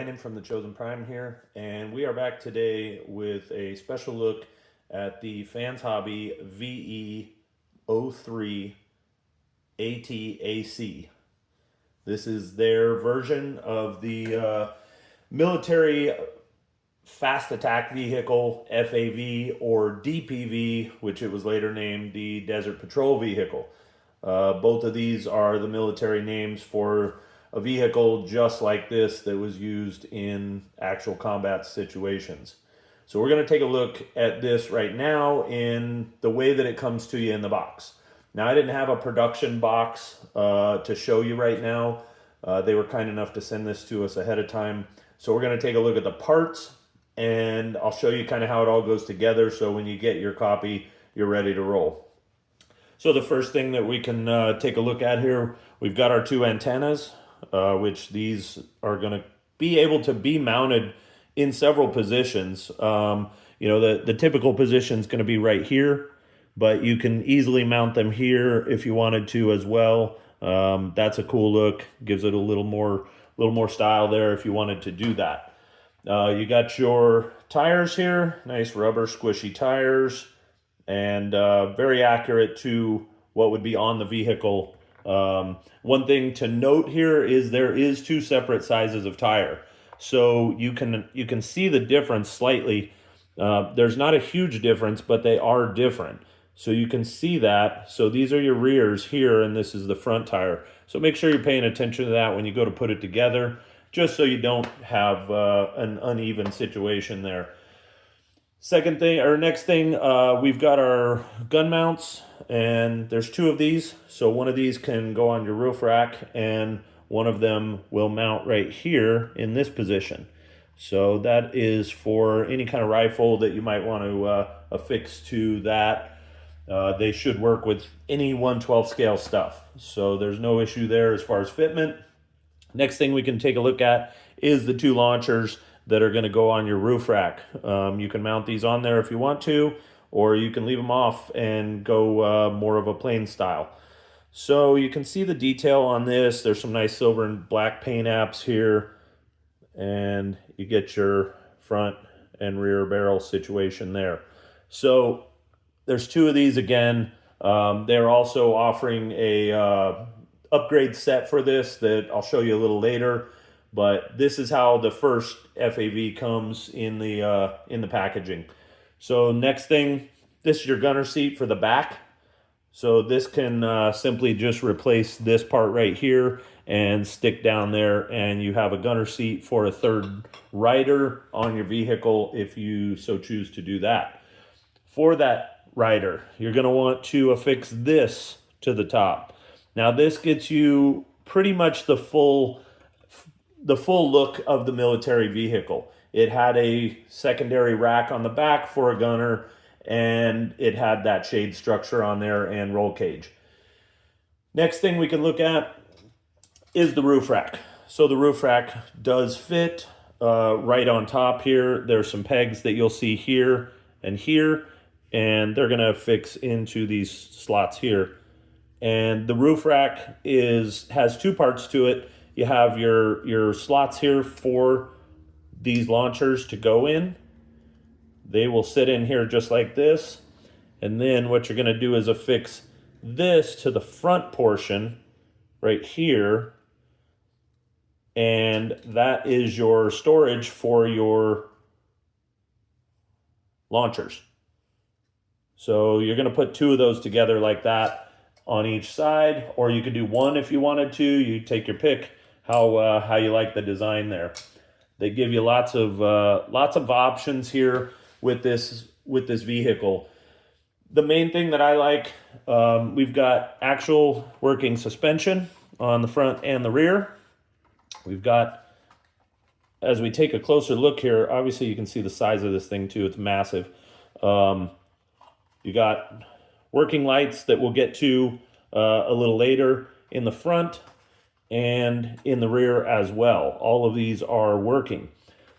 Brandon from The Chosen Prime here, and we are back today with a special look at the Fans Hobby VE-03 A.T.A.C. This is their version of the military fast attack vehicle, FAV, or DPV, which it was later named the Desert Patrol Vehicle. Both of these are the military names for a vehicle just like this that was used in actual combat situations. So we're going to take a look at this right now in the way that it comes to you in the box. Now, I didn't have a production box to show you right now. They were kind enough to send this to us ahead of time. So we're going to take a look at the parts, and I'll show you kind of how it all goes together, so when you get your copy, you're ready to roll. So the first thing that we can take a look at here, we've got our two antennas, which these are going to be able to be mounted in several positions. The typical position is going to be right here, but you can easily mount them here if you wanted to as well. That's a cool look, gives it a little more style there if you wanted to do that. You got your tires here, nice rubber squishy tires, and very accurate to what would be on the vehicle. One thing to note here is there is two separate sizes of tire, so you can see the difference slightly. There's not a huge difference, but they are different, so you can see that. So these are your rears here, and this is the front tire, so make sure you're paying attention to that when you go to put it together, just so you don't have an uneven situation there. Next thing, we've got our gun mounts, and there's two of these. So one of these can go on your roof rack, and one of them will mount right here in this position. So that is for any kind of rifle that you might want to affix to that. They should work with any 1/12 scale stuff. So there's no issue there as far as fitment. Next thing we can take a look at is the two launchers that are going to go on your roof rack. You can mount these on there if you want to, or you can leave them off and go more of a plain style. So you can see the detail on this. There's some nice silver and black paint apps here, and you get your front and rear barrel situation there. So there's two of these again. They're also offering a upgrade set for this that I'll show you a little later. But this is how the first FAV comes in the packaging. So next thing, this is your gunner seat for the back. So this can simply just replace this part right here and stick down there, and you have a gunner seat for a third rider on your vehicle if you so choose to do that. For that rider, you're going to want to affix this to the top. Now this gets you pretty much the full look of the military vehicle. It had a secondary rack on the back for a gunner, and it had that shade structure on there and roll cage. Next thing we can look at is the roof rack. So the roof rack does fit right on top here. There's some pegs that you'll see here, and they're going to fix into these slots here. And the roof rack has two parts to it. You have your slots here for these launchers to go in. They will sit in here just like this. And then what you're going to do is affix this to the front portion right here. And that is your storage for your launchers. So you're going to put two of those together like that on each side, or you could do one if you wanted to. You take your pick how you like the design there. They give you lots of options here with this vehicle. The main thing that I like, we've got actual working suspension on the front and the rear. We've got, as we take a closer look here, obviously you can see the size of this thing too. It's massive. You got working lights that we'll get to a little later in the front and in the rear as well. All of these are working.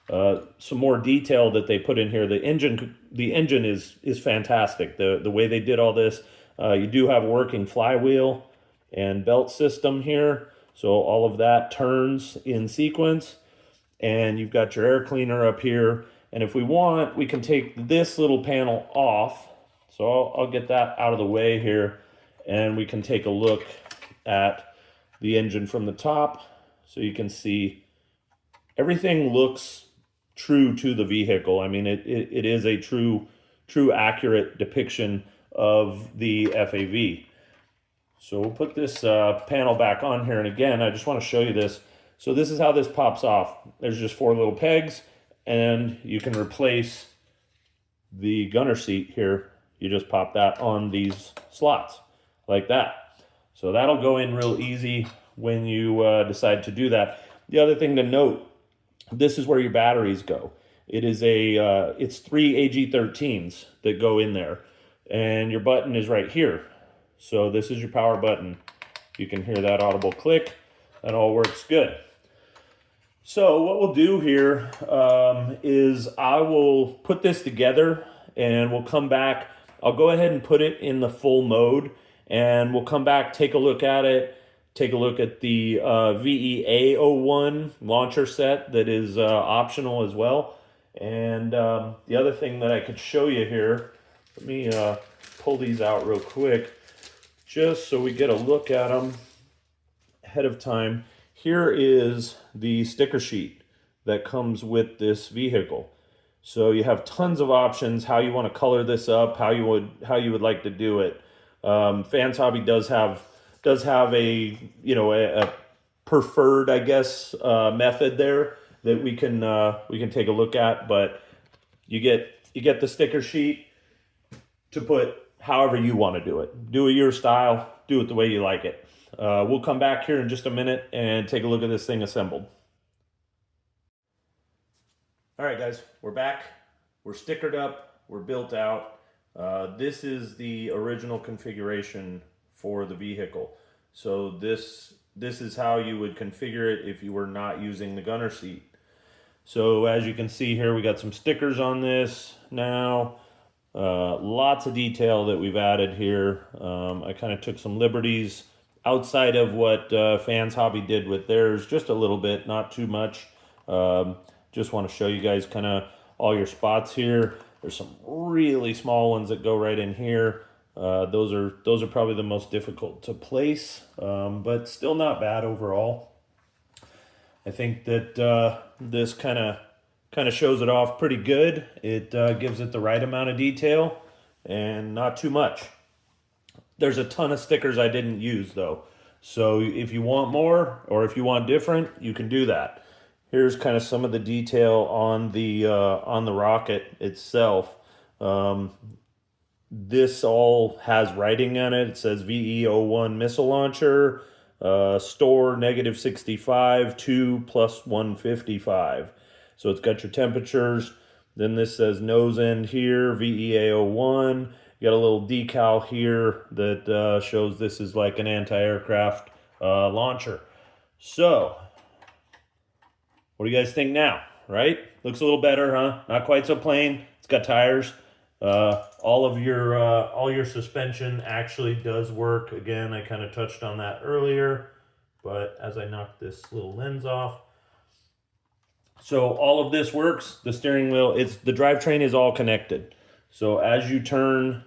Some more detail that they put in here. The engine is fantastic. The way they did all this, you do have a working flywheel and belt system here. So all of that turns in sequence. and you've got your air cleaner up here. And if we want, we can take this little panel off. So I'll get that out of the way here, and we can take a look at the engine from the top. So you can see everything looks true to the vehicle. I mean, it is a true accurate depiction of the FAV. So we'll put this panel back on here, and again, I just want to show you this. So this is how this pops off. There's just 4 little pegs, and you can replace the gunner seat here. You just pop that on these slots like that. So that'll go in real easy when you decide to do that. The other thing to note, this is where your batteries go. It is it's 3 AG13s that go in there, and your button is right here. So this is your power button. You can hear that audible click. That all works good. So what we'll do here is I will put this together, and we'll come back. I'll go ahead and put it in the full mode, and we'll come back, take a look at it, take a look at the VE-01 launcher set that is optional as well. And the other thing that I could show you here, let me pull these out real quick, just so we get a look at them ahead of time. Here is the sticker sheet that comes with this vehicle. So you have tons of options how you want to color this up, how you would like to do it. Fans Hobby does have a a preferred, I guess, method there that we can take a look at, but you get the sticker sheet to put however you want to do it. Do it your style, do it the way you like it. We'll come back here in just a minute and take a look at this thing assembled. All right, guys, we're back. We're stickered up. We're built out. This is the original configuration for the vehicle. So this is how you would configure it if you were not using the gunner seat. So as you can see here, we got some stickers on this now. Lots of detail that we've added here. I kind of took some liberties outside of what Fans Hobby did with theirs, just a little bit, not too much. Just want to show you guys kind of all your spots here. There's some really small ones that go right in here. Those are probably the most difficult to place, but still not bad overall. I think that this kind of shows it off pretty good. It gives it the right amount of detail and not too much. There's a ton of stickers I didn't use though. So if you want more or if you want different, you can do that. Here's kind of some of the detail on the rocket itself. This all has writing on it. It says VE-01 missile launcher, store -65, 2 + 155. So it's got your temperatures. Then this says nose end here, VE-01. You got a little decal here that shows this is like an anti-aircraft launcher. So what do you guys think now, right? Looks a little better, huh? Not quite so plain. It's got tires. All your suspension actually does work. Again, I kind of touched on that earlier, but as I knock this little lens off. So all of this works. The steering wheel, the drivetrain is all connected. So as you turn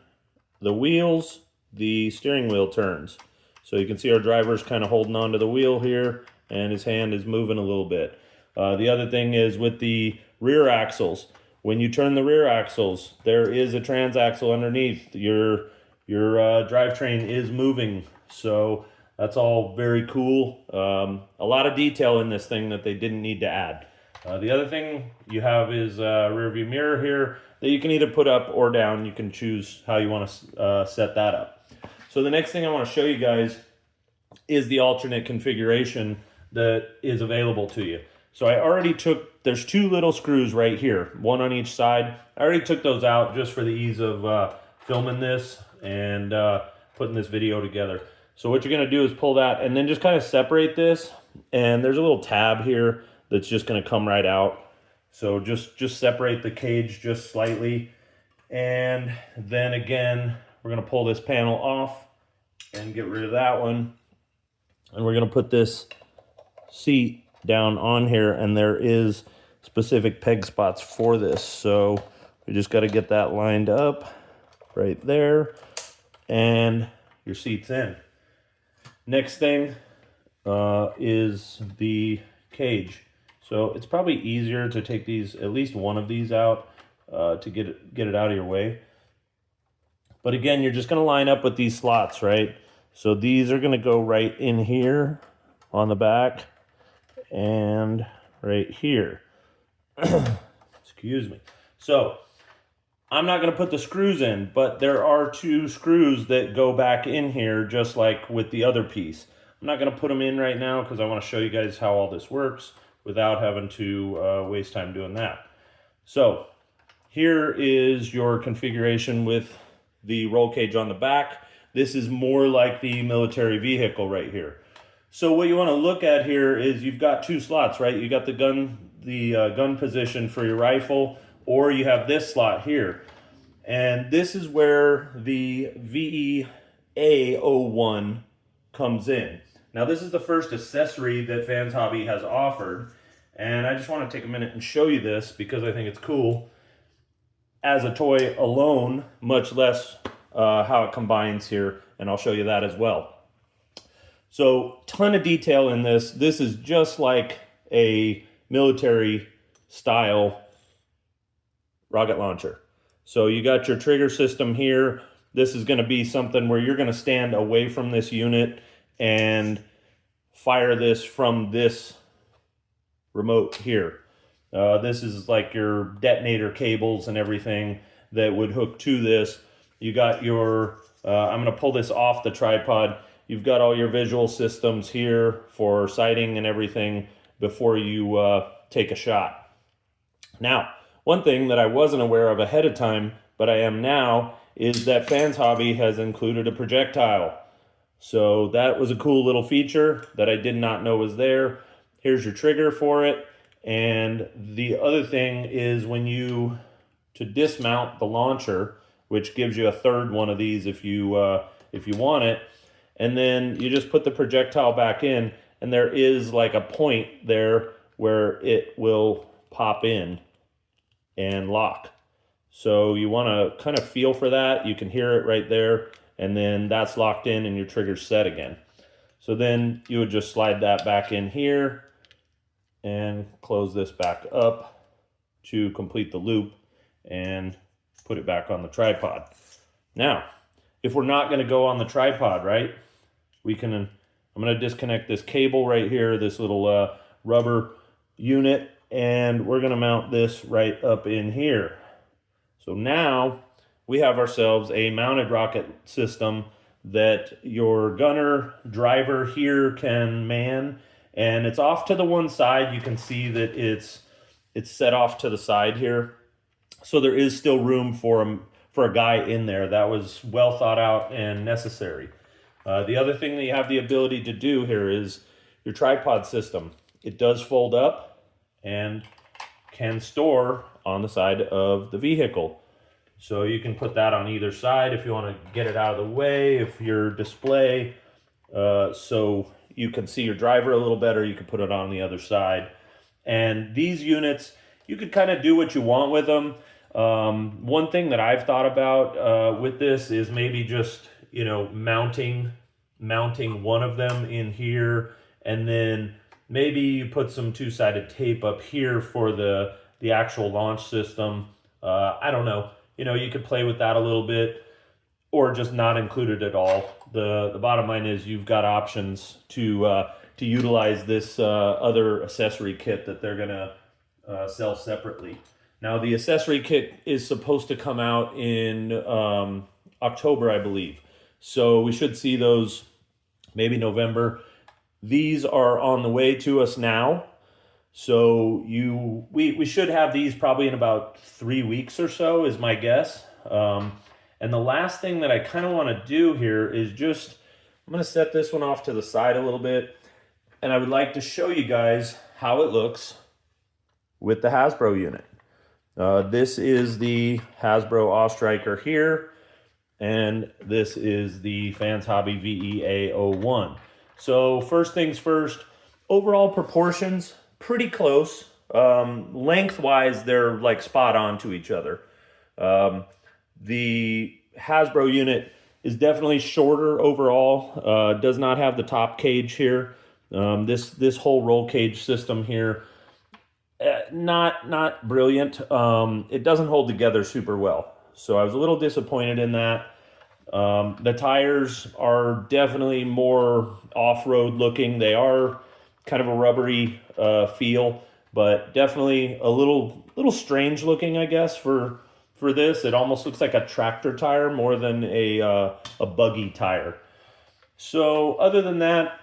the wheels, the steering wheel turns. So you can see our driver's kind of holding onto the wheel here, and his hand is moving a little bit. The other thing is with the rear axles, when you turn the rear axles, there is a transaxle underneath. Your drivetrain is moving, so that's all very cool. A lot of detail in this thing that they didn't need to add. The other thing you have is a rear view mirror here that you can either put up or down. You can choose how you want to set that up. So the next thing I want to show you guys is the alternate configuration that is available to you. So I already there's 2 little screws right here, one on each side. I already took those out just for the ease of filming this and putting this video together. So what you're gonna do is pull that and then just kind of separate this. And there's a little tab here that's just gonna come right out. So just separate the cage just slightly. And then again, we're gonna pull this panel off and get rid of that one. And we're gonna put this seat down on here, and there is specific peg spots for this. So we just got to get that lined up right there, and your seat's in. Next thing is the cage. So it's probably easier to take these, at least one of these out to get it out of your way. But again, you're just going to line up with these slots, right? So these are going to go right in here on the back and right here. Excuse me. So I'm not going to put the screws in, but there are 2 screws that go back in here just like with the other piece. I'm not going to put them in right now because I want to show you guys how all this works without having to waste time doing that. So here is your configuration with the roll cage on the back. This is more like the military vehicle right here. So what you want to look at here is you've got 2 slots, right? You got the gun position for your rifle, or you have this slot here. And this is where the VE-03 comes in. Now this is the first accessory that Fans Hobby has offered, and I just want to take a minute and show you this because I think it's cool as a toy alone, much less how it combines here, and I'll show you that as well. So ton of detail in this. This is just like a military style rocket launcher. So you got your trigger system here. This is going to be something where you're going to stand away from this unit and fire this from this remote here. This is like your detonator cables and everything that would hook to this. You got your, I'm going to pull this off the tripod. You've got all your visual systems here for sighting and everything before you take a shot. Now, one thing that I wasn't aware of ahead of time, but I am now, is that Fans Hobby has included a projectile. So that was a cool little feature that I did not know was there. Here's your trigger for it. And the other thing is to dismount the launcher, which gives you a 3rd one of these if you want it, and then you just put the projectile back in, and there is like a point there where it will pop in and lock. So you want to kind of feel for that. You can hear it right there, and then that's locked in and your trigger's set again. So then you would just slide that back in here and close this back up to complete the loop and put it back on the tripod. Now, if we're not going to go on the tripod, right, I'm going to disconnect this cable right here, this little rubber unit, and we're going to mount this right up in here. So now we have ourselves a mounted rocket system that your gunner driver here can man, and it's off to the one side. You can see that it's set off to the side here. So there is still room for a guy in there. That was well thought out and necessary. The other thing that you have the ability to do here is your tripod system. It does fold up and can store on the side of the vehicle. So you can put that on either side if you want to get it out of the way, if your display, so you can see your driver a little better, you can put it on the other side. And these units, you could kind of do what you want with them. One thing that I've thought about with this is maybe just, mounting one of them in here, and then maybe you put some 2-sided tape up here for the actual launch system. I don't know. You could play with that a little bit, or just not include it at all. The bottom line is you've got options to utilize this other accessory kit that they're gonna sell separately. Now the accessory kit is supposed to come out in October, I believe. So we should see those maybe November. These are on the way to us now. So we should have these probably in about 3 weeks or so is my guess. And the last thing that I kind of want to do here is I'm going to set this one off to the side a little bit. And I would like to show you guys how it looks with the Hasbro unit. This is the Hasbro Ostriker here. And this is the Fans Hobby VE-03. So first things first, Overall proportions, pretty close. Lengthwise, they're like spot on to each other. The Hasbro unit is definitely shorter overall. Does not have the top cage here. This whole roll cage system here, not brilliant. It doesn't hold together super well. So I was a little disappointed in that. The tires are definitely more off-road looking. They are kind of a rubbery feel, but definitely a little strange looking, I guess, for this. It almost looks like a tractor tire more than a buggy tire. So other than that,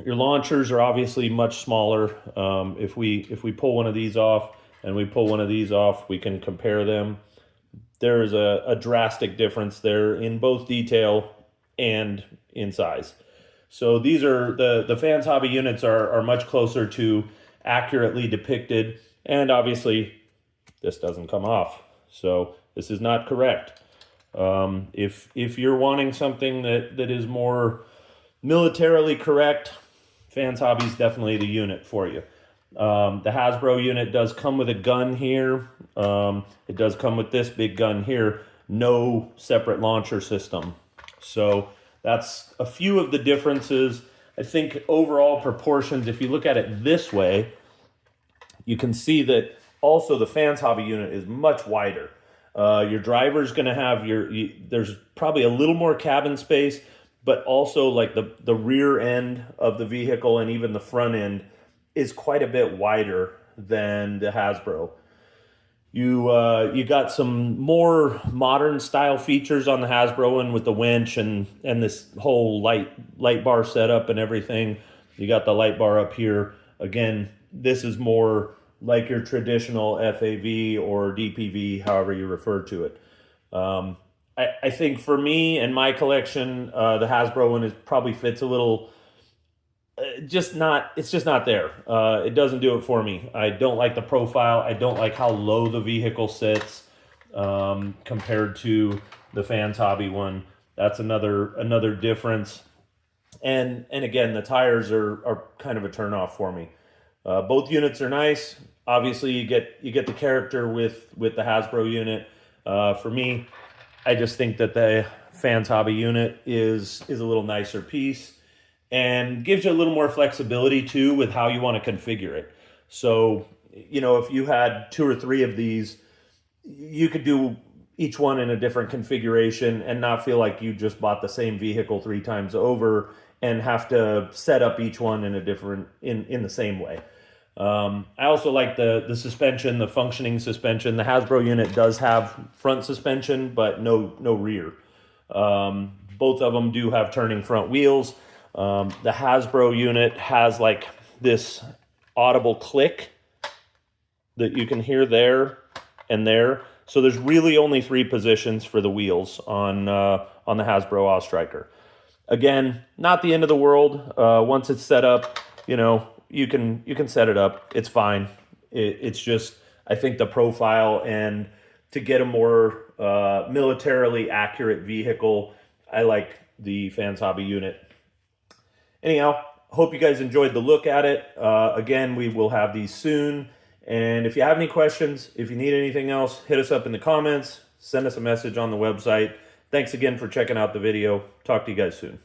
your launchers are obviously much smaller. If we pull one of these off and we pull one of these off, we can compare them. There is a drastic difference there in both detail and in size. So these are the Fans Hobby units are much closer to accurately depicted, and obviously this doesn't come off. So this is not correct. If you're wanting something that is more militarily correct, Fans Hobby is definitely the unit for you. The Hasbro unit does come with a gun here. It does come with this big gun here. No separate launcher system. So that's a few of the differences. I think overall proportions, if you look at it this way, you can see that also the Fans Hobby unit is much wider. Your driver's going to have there's probably a little more cabin space, but also like the rear end of the vehicle and even the front end is quite a bit wider than the Hasbro. You got some more modern style features on the Hasbro one with the winch and this whole light bar setup and everything. You got the light bar up here. Again, this is more like your traditional FAV or DPV, however you refer to it. I think for me and my collection, the Hasbro one probably fits a little. It's just not there. It doesn't do it for me. I don't like the profile. I don't like how low the vehicle sits compared to the Fans Hobby one. That's another difference. And again, the tires are kind of a turnoff for me. Both units are nice. Obviously, you get the character with the Hasbro unit. For me, I just think that the Fans Hobby unit is a little nicer piece and gives you a little more flexibility too with how you want to configure it. So, if you had 2 or 3 of these, you could do each one in a different configuration and not feel like you just bought the same vehicle 3 times over and have to set up each one in a different in the same way. I also like the suspension, the functioning suspension. The Hasbro unit does have front suspension, but no rear. Both of them do have turning front wheels. The Hasbro unit has like this audible click that you can hear there and there. So there's really only 3 positions for the wheels on the Hasbro Striker. Again, not the end of the world. Once it's set up, you can set it up. It's fine. It's just, I think the profile and to get a more militarily accurate vehicle, I like the Fans Hobby unit. Anyhow, hope you guys enjoyed the look at it. Again, we will have these soon. And if you have any questions, if you need anything else, hit us up in the comments. Send us a message on the website. Thanks again for checking out the video. Talk to you guys soon.